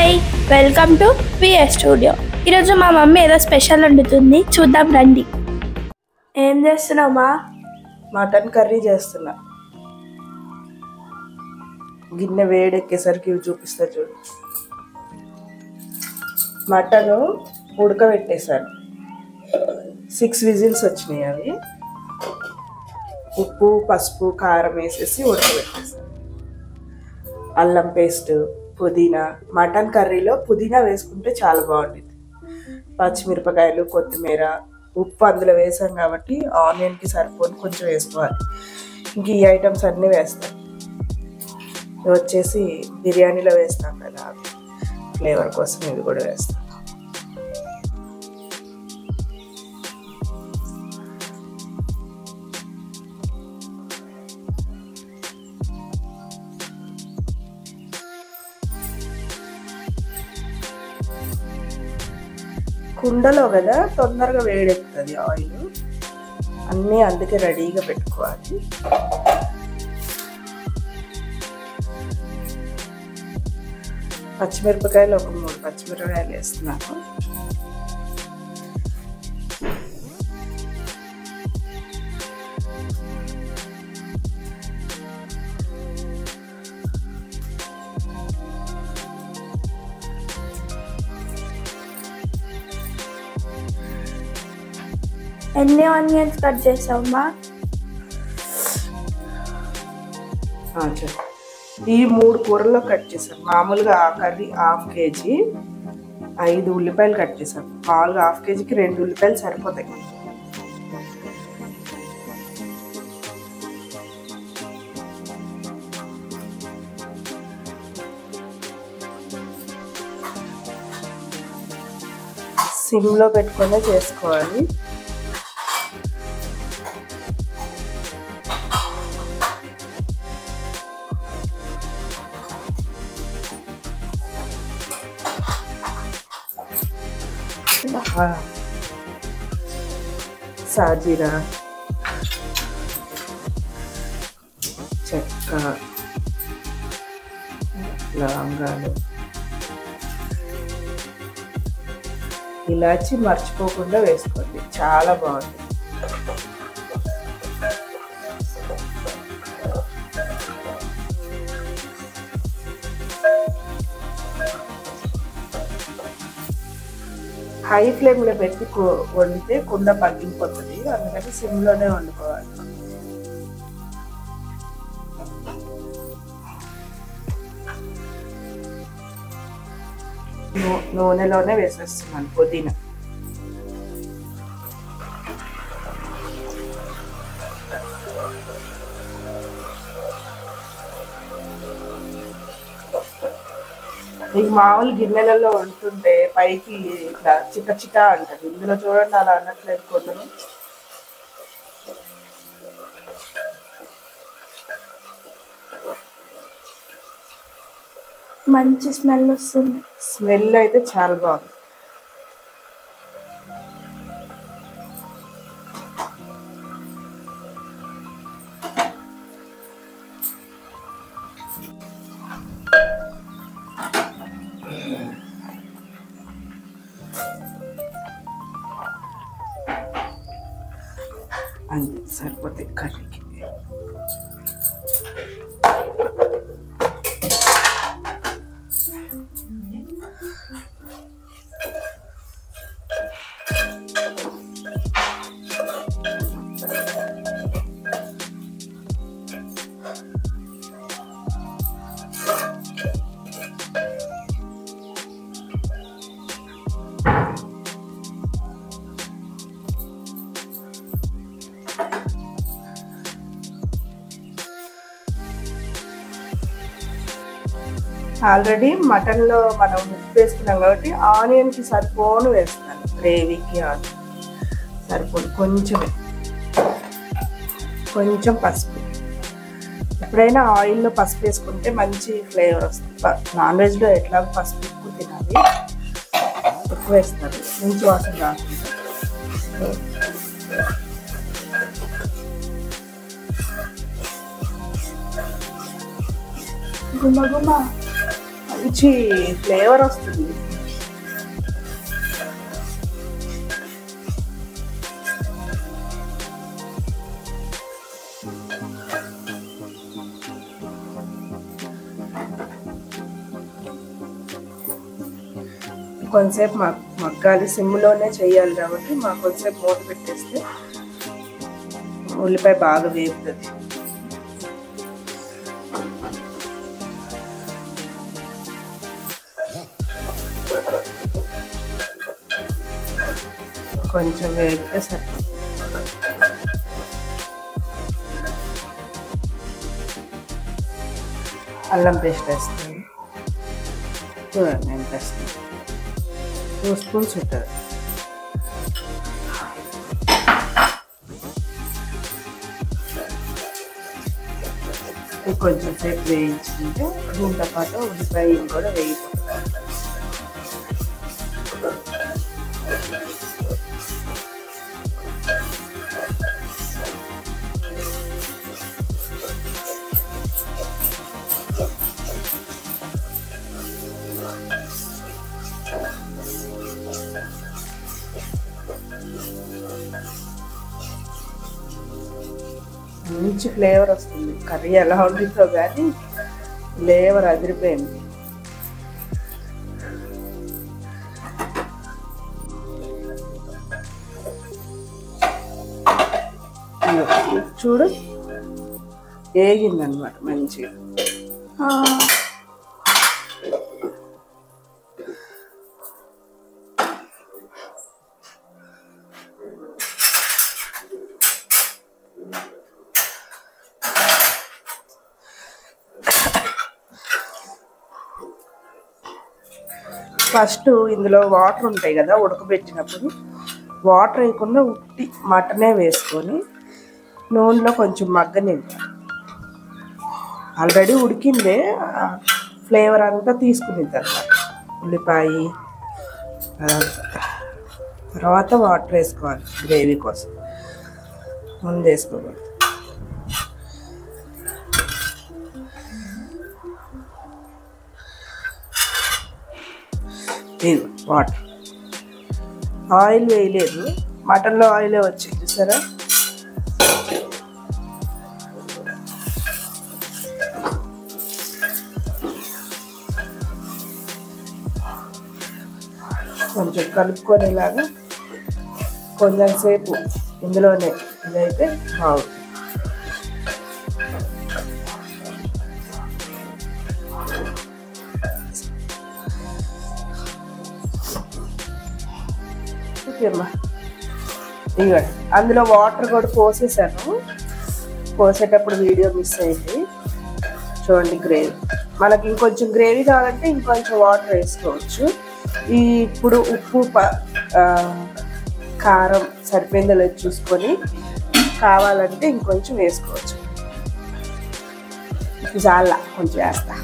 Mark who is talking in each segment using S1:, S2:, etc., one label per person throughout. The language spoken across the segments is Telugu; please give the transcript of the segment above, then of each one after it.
S1: Hi, welcome to PS studio. ఈరోజు మా మమ్మీ ఏదో స్పెషల్ వండుతుంది, చూద్దాం రండి. ఏం చేస్తున్నావా?
S2: మటన్ కర్రీ చేస్తున్నా. గిన్నె వేడెక్కేసరికి ఇవి చూపిస్తా చూడు. మటను ఉడకబెట్టేశాను, 6 విజిల్స్ వచ్చినాయి. అవి ఉప్పు పసుపు కారం వేసేసి ఉడకబెట్టేసాను. అల్లం పేస్ట్, పుదీనా. మటన్ కర్రీలో పుదీనా వేసుకుంటే చాలా బాగుంటుంది. పచ్చిమిరపకాయలు, కొత్తిమీర, ఉప్పు అందులో వేసాం కాబట్టి ఆనియన్కి సరిపోని కొంచెం వేసుకోవాలి. ఇంక ఈ ఐటమ్స్ అన్నీ వేస్తాం. ఇది వచ్చేసి బిర్యానీలో వేస్తాం కదా, ఫ్లేవర్ కోసం ఇది కూడా వేస్తాం. కుండలో కదా తొందరగా వేడెక్కుతుంది ఆయిల్. అన్నీ అందుకే రెడీగా పెట్టుకోవాలి. పచ్చిమిరపకాయలు ఒక 3 పచ్చిమిరపకాయలు వేస్తున్నాను.
S1: ఎన్ని ఆనియన్స్ కట్ చేసావమ్మా?
S2: ఈ 3 కూరల్లో కట్ చేశాను. మామూలుగా ఆ కర్రీ 1/2 కేజీ 5 ఉల్లిపాయలు కట్ చేశాను. మామూలుగా 1/2 కేజీకి 2 ఉల్లిపాయలు సరిపోతాయి. సిమ్లో పెట్టుకొని చేసుకోవాలి. సాజీరా, చెక్క, లవంగాలు, ఇలాచి మర్చిపోకుండా వేసుకోండి, చాలా బాగుంటుంది. హై ఫ్లేమ్లో పెట్టి వండితే కుండ పగిలిపోతుంది, అందుకని సిమ్లోనే వండుకోవాలి. నూనెలోనే వేసేస్తున్నాను పుదీనా. మీకు మామూలు గిన్నెలలో వండుతుంటే పైకి ఇట్లా చిక్క చిక్క అంటది. ఇందులో చూడండి అలా అన్నట్లేదు. కొందరు
S1: మంచి స్మెల్ వస్తుంది.
S2: స్మెల్ అయితే చాలా బాగుంది. అంతే సరిపోతాయి కర్రీకి. ఆల్రెడీ మటన్లో మనం ఉప్పు వేసుకున్నాం కాబట్టి ఆనియన్కి సరిపోను వేస్తున్నాను. గ్రేవీకి ఆనియన్ సరిపోను. కొంచెం పసుపు. ఎప్పుడైనా ఆయిల్లో పసుపు వేసుకుంటే మంచి ఫ్లేవర్ వస్తుంది. నాన్ వెజ్లో ఎట్లా పసుపు ఎక్కువ తినాలి, ఎక్కువ వేస్తారు, మంచి వాసన రాకుండా.
S1: గుమ్మ గుమ్మ
S2: మంచి ఫ్లేవర్ వస్తుంది. కొంతసేపు మగ్గాలి, సిమ్లోనే చేయాలి కాబట్టి మాకు కొంతసేపు మూత పెట్టేస్తే ఉల్లిపాయ బాగా వేపుతుంది. కొంచెం వేగితే సరిపోతుంది. అల్లం పేస్ట్ వేస్తాను. చూడండి ఎంత వేస్తాను, 2 స్పూన్స్ ఉంటుంది. కొంచెం సేపు వేయించుకుంటే దీంతో పాటు ఉల్లిపాయ కూడా వేగిపోతుంది. మంచి ఫ్లేవర్ వస్తుంది. కర్రీ ఎలా ఉంటుందో కానీ ఫ్లేవర్ అదిరిపోయింది. చూడు వేగిందనమాట మంచిగా. ఫస్ట్ ఇందులో వాటర్ ఉంటాయి కదా, ఉడకబెట్టినప్పుడు వాటర్ వేయకుండా ఉట్టి మటనే వేసుకొని నూనెలో కొంచెం మగ్గనివ్వాలి. ఆల్రెడీ ఉడికిందే, ఫ్లేవర్ అంతా తీసుకునిద్ది అన్నమాట ఉల్లిపాయ. తర్వాత వాటర్ వేసుకోవాలి గ్రేవీ కోసం, ముందు వేసుకోవాలి. వాటర్, ఆయిల్ వేయలేదు, మటన్లో ఆయిలే వచ్చింది చూసారా. కొంచెం కలుపుకొనేలాగా కొంచెం సేపు ఇందులోనే ఇదైతే బాగుంటుంది. ఓకేమ్మా, ఇవ్వండి. అందులో వాటర్ కూడా పోసేసాను. పోసేటప్పుడు వీడియో మిస్ అయింది. చూడండి గ్రేవీ. మనకి ఇంకొంచెం గ్రేవీ కావాలంటే ఇంకొంచెం వాటర్ వేసుకోవచ్చు. ఇప్పుడు ఉప్పు కారం సరిపోయిందో లేదో చూసుకొని కావాలంటే ఇంకొంచెం వేసుకోవచ్చు. చాలా కొంచెం వేస్తా.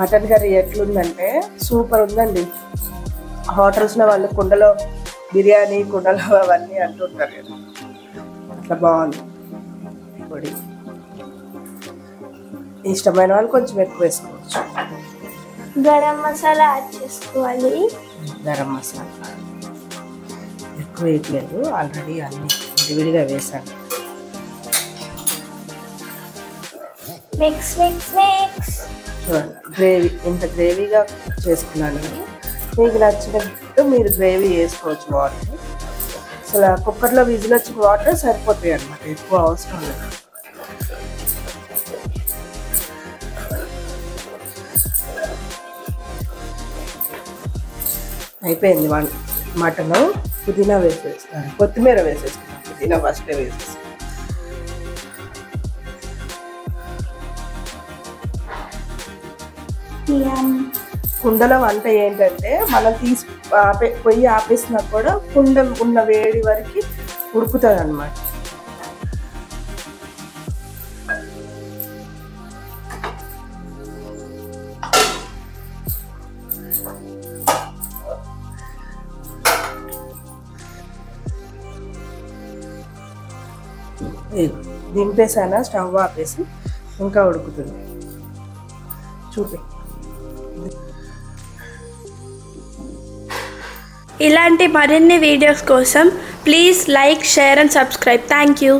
S2: మటన్ కర్రీ ఎట్లుందంటే సూపర్ ఉందండి. హోటల్స్లో వాళ్ళు కుండలో బిర్యానీ, కుండలో అవన్నీ అంటుంటారు కదా, అట్లా బాగుంది. పొడి ఇష్టమైన వాళ్ళు కొంచెం ఎక్కువ వేసుకోవచ్చు.
S1: గరం మసాలా యాడ్ చేసుకోవాలి.
S2: గరం మసాలా ఎక్కువ వేయట్లేదు, ఆల్రెడీ అన్ని విడివిడిగా వేసాను.
S1: Mix mix mix.
S2: చూడండి గ్రేవీ ఇంత గ్రేవీగా చేసుకున్నాను. మీకు నచ్చినట్టు మీరు గ్రేవీ వేసుకోవచ్చు. వాటర్ అసలు కుక్కర్లో విజిల్ వచ్చిన వాటర్ సరిపోతాయి అన్నమాట, ఎక్కువ అవసరం లేదు. అయిపోయింది. మటన్ పుదీనా వేసేస్తాను, కొత్తిమీర వేసేస్తాను. పుదీనా ఫస్ట్ వేసేస్తాను. కుండలో వంట ఏంటంటే మనం పొయ్యి ఆపేసినా కూడా కుండ ఉన్న వేడి వరకు ఉడుకుతుంది అన్నమాట. దింపేసానా, స్టవ్ ఆపేసి ఇంకా ఉడుకుతుంది. చూపి.
S1: ఇలాంటి మరిన్ని వీడియోస్ కోసం please like, share and subscribe. Thank you.